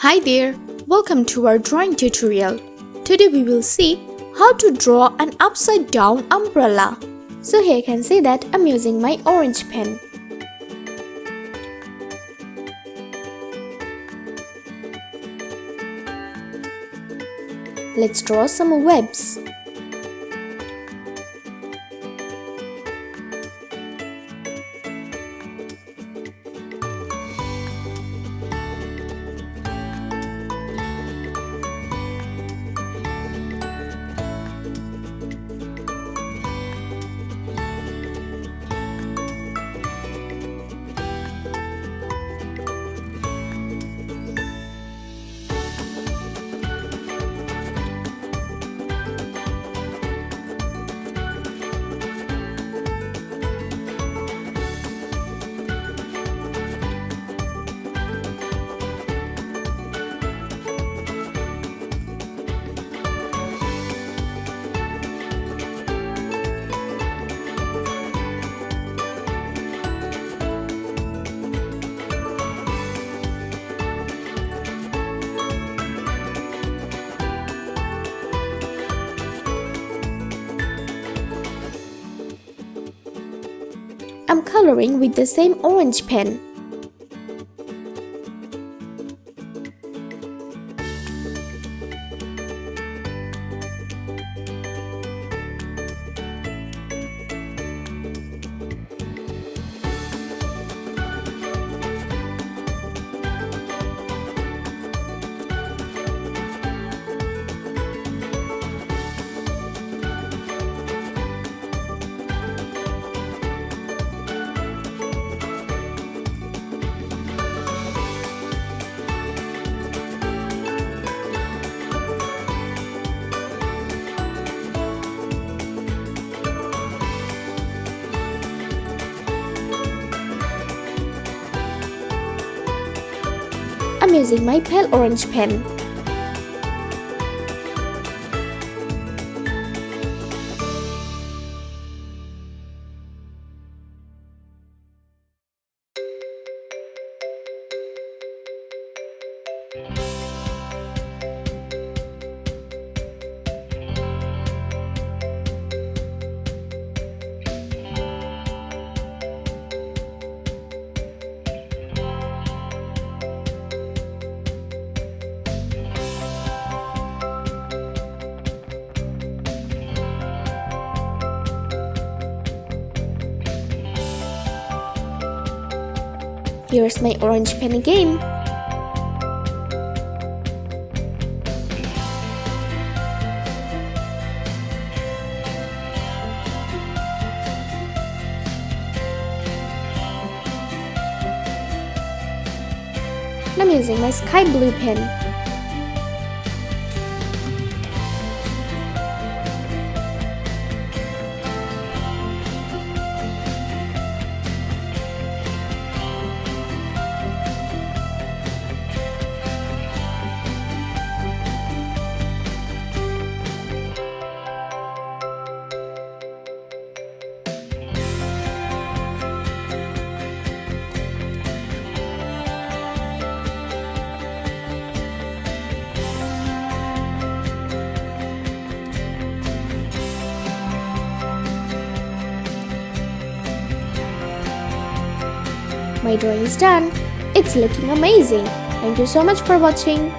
Hi there, welcome to our drawing tutorial. Today we will see how to draw an upside down umbrella. So here you can see that I'm using my orange pen. Let's draw some webs. I'm coloring with the same orange pen. I'm using my pale orange pen. Here's my orange pen again. I'm using my sky blue pen. My drawing is done. It's looking amazing. Thank you so much for watching.